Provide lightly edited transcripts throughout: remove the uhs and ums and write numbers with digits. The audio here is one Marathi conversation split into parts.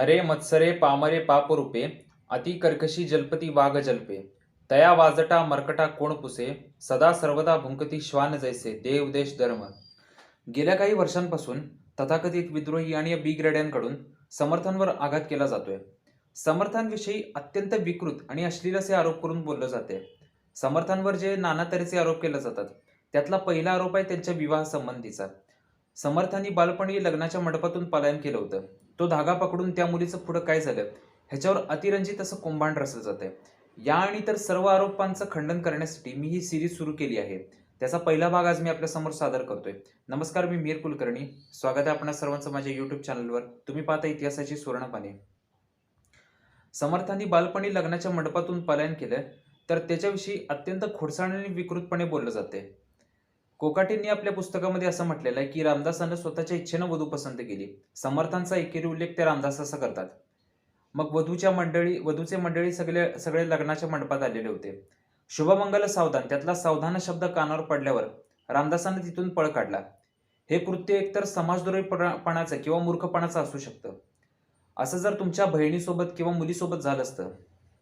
हरे मत्सरे पामरे पापरूपे अति कर्कशी जलपती वाघ जल्पे तया वाजटा मर्कटा कोण पुसे सदा सर्वदा भुंकती श्वान जैसे देव देश धर्म. गेल्या काही वर्षांपासून तथाकथित विद्रोही आणि बिग्रेड्यांकडून समर्थांवर आघात केला जातोय. समर्थांविषयी अत्यंत विकृत आणि अश्लील असे आरोप करून बोललं जाते. समर्थांवर जे नाना तऱ्हेचे आरोप केले जातात त्यातला पहिला आरोप आहे त्यांच्या विवाह संबंधीचा. समर्थांनी बालपणी लग्नाच्या मंडपातून पलायन केलं होतं. तो धागा पकडून त्या मुलीचं पुढं काय झालं ह्याच्यावर अतिरंजित असं कुंभांड रचलं जात आहे. या आणि तर सर्व आरोपांचं खंडन करण्यासाठी मी ही सिरीज सुरू केली आहे. त्याचा पहिला भाग आज मी आपल्या समोर सादर करतोय. नमस्कार, मी मिहिर कुलकर्णी. स्वागत आहे आपणा सर्वांचं माझ्या युट्यूब चॅनलवर. तुम्ही पाहता इतिहासाची सुवर्णपाने. समर्थांनी बालपणी लग्नाच्या मंडपातून पलायन केलं तर त्याच्याविषयी अत्यंत खोडसाळ आणि विकृतपणे बोललं जाते. कोकाटेंनी आपल्या पुस्तकामध्ये असं म्हटलेलं आहे की रामदासानं स्वतःच्या इच्छेनं वधू पसंत केली. समर्थांचा एकेरी उल्लेख ते रामदास असं करतात. मग वधूचे मंडळी सगळे लग्नाच्या मंडपात आलेले होते. शुभमंगल सावधान त्यातला सावधान शब्द कानावर पडल्यावर रामदासानं तिथून पळ काढला. हे कृत्य एकतर समाजद्रोहीपणाचं किंवा मूर्खपणाचं असू शकतं. असं जर तुमच्या बहिणीसोबत किंवा मुलीसोबत झालं असतं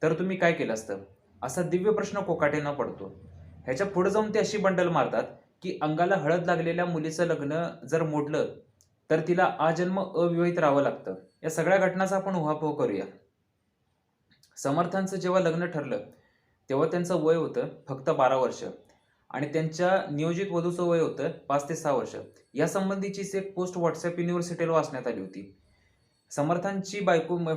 तर तुम्ही काय केलं असतं, असा दिव्य प्रश्न कोकाटेंना पडतो. ह्याच्या पुढे जाऊन ते अशी बंडल मारतात की अंगाला हळद लागलेल्या मुलीचं लग्न जर मोडलं तर तिला आजन्म अविवाहित राहावं लागतं. या सगळ्या घटनांचा आपण उहापोह करूया. समर्थांचं जेव्हा लग्न ठरलं तेव्हा त्यांचं वय होतं फक्त 12 वर्ष आणि त्यांच्या नियोजित वधूचं वय होतं 5 ते 6 वर्ष. या संबंधीचीच एक पोस्ट व्हॉट्सअप युनिव्हर्सिटीला वाचण्यात आली होती. समर्थांची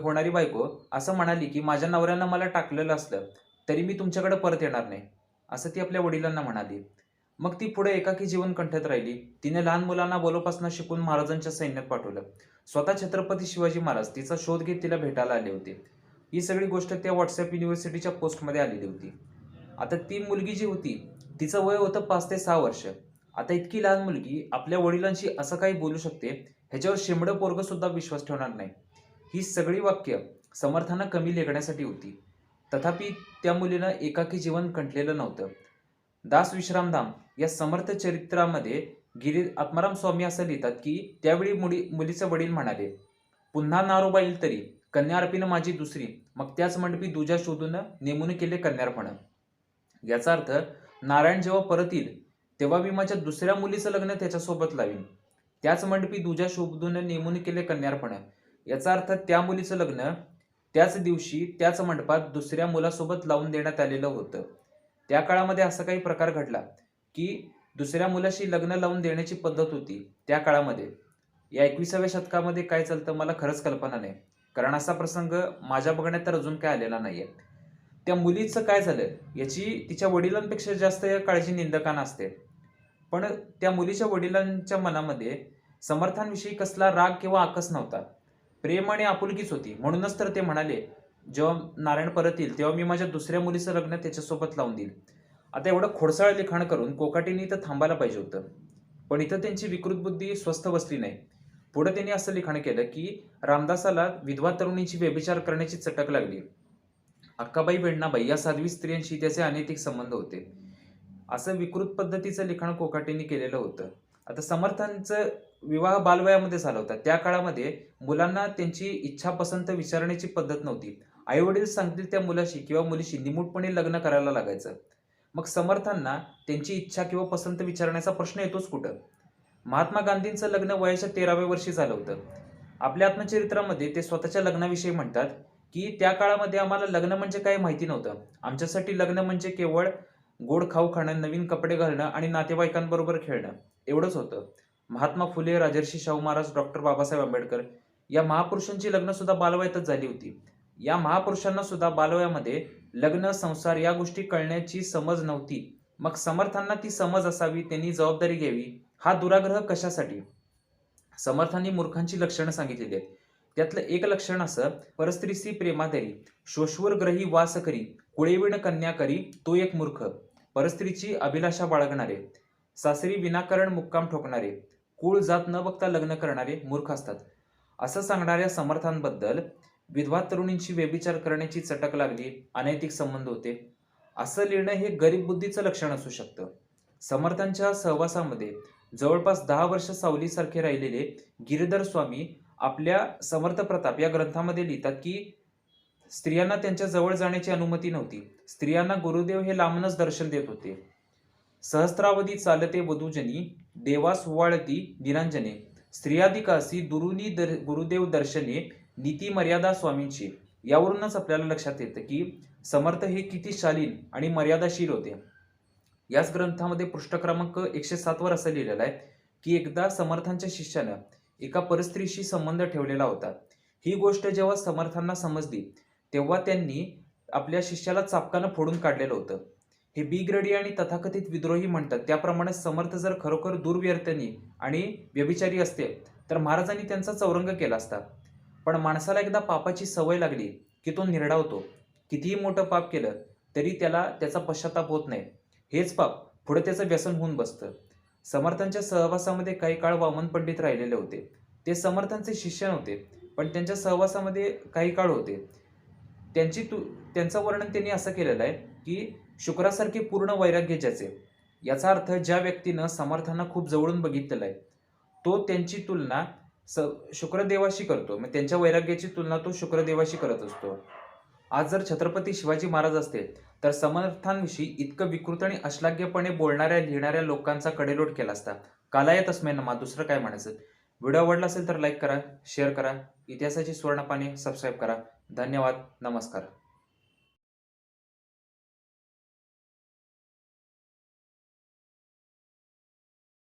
होणारी बायको असं म्हणाली की माझ्या नवऱ्यानं मला टाकलेलं असलं तरी मी तुमच्याकडे परत येणार नाही, असं ती आपल्या वडिलांना म्हणाली. मग ती पुढे एकाकी जीवन कंठत राहिली. तिने लहान मुलांना बोलोपासनं शिकून महाराजांच्या सैन्यात पाठवलं. स्वतः छत्रपती शिवाजी महाराज तिचा शोध घेत तिला भेटायला आले होते. ही सगळी गोष्ट त्या व्हॉट्सअप युनिव्हर्सिटीच्या पोस्टमध्ये आलेली होती. आता ती मुलगी जी होती तिचं वय होतं 5 ते 6 वर्ष. आता इतकी लहान मुलगी आपल्या वडिलांशी असं काही बोलू शकते ह्याच्यावर शेंबडं पोरगं सुद्धा विश्वास ठेवणार नाही. ही सगळी वाक्य समर्थांना कमी लेखण्यासाठी होती. तथापि त्या मुलीनं एकाकी जीवन कंठलेलं नव्हतं. दास विश्रामधाम या समर्थ चरित्रामध्ये आत्माराम स्वामी असं लिहितात की त्यावेळी मुलीचे वडील म्हणाले, पुन्हा नारोबा येईल तरी कन्या अर्पीनं माझी दुसरी, मग त्याच मंडपी दुजा शोधून नेमून केले कन्यार्पण. याचा अर्थ नारायण जेव्हा परत येईल तेव्हा मी माझ्या दुसऱ्या मुलीचं लग्न त्याच्यासोबत लावीन. त्याच मंडपी दुजा शोधून नेमून केले कन्यार्पण. याचा अर्थ त्या मुलीचं लग्न त्याच दिवशी त्याच मंडपात दुसऱ्या मुलासोबत लावून देण्यात आलेलं होतं. त्या काळामध्ये असा काही प्रकार घडला की दुसऱ्या मुलाशी लग्न लावून देण्याची पद्धत होती त्या काळामध्ये. या 21व्या शतकामध्ये काय चालतं मला खरंच कल्पना नाही, कारण असा प्रसंग माझ्या बघण्यात तर अजून काय आलेला नाहीये. त्या मुलीचं काय झालं याची तिच्या वडिलांपेक्षा जास्त काळजी निंदकांना असते. पण त्या मुलीच्या वडिलांच्या मनामध्ये समर्थांविषयी कसला राग किंवा आकस नव्हता. प्रेम आणि आपुलकीच होती. म्हणूनच तर ते म्हणाले जेव्हा नारायण परत येईल तेव्हा मी माझ्या दुसऱ्या मुलीचं लग्न त्याच्यासोबत लावून देईल. आता एवढं खोडसाळ लिखाण करून कोकाटेंनी इथं थांबायला पाहिजे होतं, पण इथं त्यांची विकृत बुद्धी स्वस्थ बसली नाही. पुढे त्यांनी असं लिखाण केलं की रामदासाला विधवा तरुणींची व्यभिचार करण्याची चटक लागली. अक्काबाई वेण्णाबाई या साध्वी स्त्रियांशी त्याचे अनैतिक संबंध होते. असं विकृत पद्धतीचं लिखाण कोकाटेंनी केलेलं होतं. आता समर्थांचं विवाह बालवयामध्ये झाला होता. त्या काळामध्ये मुलांना त्यांची इच्छा पसंत विचारण्याची पद्धत नव्हती. आई वडील सांगतील त्या मुलाशी किंवा मुलीशी निमूटपणे लग्न करायला लागायचं. मग समर्थांना त्यांची इच्छा किंवा पसंत विचारण्याचा प्रश्न येतोच कुठं. महात्मा गांधींचं लग्न वयाच्या 13व्या वर्षी झालं होतं. आपल्या आत्मचरित्रामध्ये ते स्वतःच्या लग्नाविषयी म्हणतात की त्या काळामध्ये आम्हाला लग्न म्हणजे काय माहिती नव्हतं. आमच्यासाठी लग्न म्हणजे केवळ गोड खाऊ खाणं, नवीन कपडे घालणं आणि नातेवाईकांबरोबर खेळणं एवढंच होतं. महात्मा फुले, राजर्षी शाहू महाराज, डॉक्टर बाबासाहेब आंबेडकर या महापुरुषांची लग्न सुद्धा बालवयातच झाली होती. या महापुरुषांना सुद्धा बालवयामध्ये लग्न, संसार या गोष्टी कळण्याची समज नव्हती. मग समर्थांना ती समज असावी, त्यांनी जबाबदारी घ्यावी, हा दुराग्रह कशासाठी? समर्थांनी मूर्खांची लक्षणं सांगितलेली आहेत. त्यातलं एक लक्षण असं, परस्त्रीसी प्रेमाधरी, शोषवर ग्रही वास करी, कुळेविण कन्या करी, तो एक मूर्ख. परस्त्रीची अभिलाषा बाळगणारे, सासरी विनाकारण मुक्काम ठोकणारे, कुळ जात न बघता लग्न करणारे मूर्ख असतात. असं सांगणाऱ्या समर्थांबद्दल विधवा तरुणींची व्यभिचार करण्याची चटक लागली, अनैतिक संबंध होते, असं लिहिणं हे गरीब बुद्धीचं लक्षण असू शकतं. समर्थांच्या सहवासामध्ये जवळपास 10 वर्ष सावलीसारखे राहिलेले गिरीधर स्वामी आपल्या समर्थ प्रताप या ग्रंथामध्ये लिहितात की स्त्रियांना त्यांच्या जवळ जाण्याची अनुमती नव्हती. स्त्रियांना गुरुदेव हे लांबूनच दर्शन देत होते. सहस्त्रावधी चालते वधूजनी, देवास वाळती निरांजने. स्त्रियाधिकासी दुरुनी गुरुदेव दर्शने, नीती मर्यादा स्वामींची. यावरूनच आपल्याला लक्षात येतं की समर्थ हे किती शालीन आणि मर्यादाशील होते. याच ग्रंथामध्ये पृष्ठ क्रमांक 107 वर असं लिहिलेलं आहे की एकदा समर्थांच्या शिष्यानं एका परस्त्रीशी संबंध ठेवलेला होता. ही गोष्ट जेव्हा समर्थांना समजली तेव्हा त्यांनी आपल्या शिष्याला चापकानं फोडून काढलेलं होतं. हे बिग्रडी आणि तथाकथित विद्रोही म्हणतात त्याप्रमाणे समर्थ जर खरोखर दुर्व्यर्थनी आणि व्यभिचारी असते तर महाराजांनी त्यांचा चौरंग केला असता. पण माणसाला एकदा पापाची सवय लागली की तो निर्डावतो. कितीही मोठं पाप केलं तरी त्याला त्याचा पश्चाताप होत नाही. हेच पाप पुढे त्याचं व्यसन होऊन बसतं. समर्थांच्या सहवासामध्ये काही काळ वामन पंडित राहिलेले होते. ते समर्थांचे शिष्य नव्हते पण त्यांच्या सहवासामध्ये काही काळ होते. त्यांचं वर्णन त्यांनी असं केलेलं आहे की शुक्रासारखे पूर्ण वैराग्य ज्याचे. याचा अर्थ ज्या व्यक्तीनं समर्थांना खूप जवळून बघितलेलं आहे तो त्यांची तुलना शुक्रदेवाशी करतो. मग त्यांच्या वैराग्याची तुलना तो शुक्रदेवाशी करत असतो. आज जर छत्रपती शिवाजी महाराज असते तर समर्थांविषयी इतकं विकृत आणि अश्लाघ्यपणे बोलणाऱ्या लिहिणाऱ्या लोकांचा कडेलोट केला असता. कालाय तस्मै नमः. दुसरं काय म्हणायचं. व्हिडिओ आवडला असेल तर लाईक करा, शेअर करा, इतिहासाची सुवर्णपाने सबस्क्राईब करा. धन्यवाद. नमस्कार.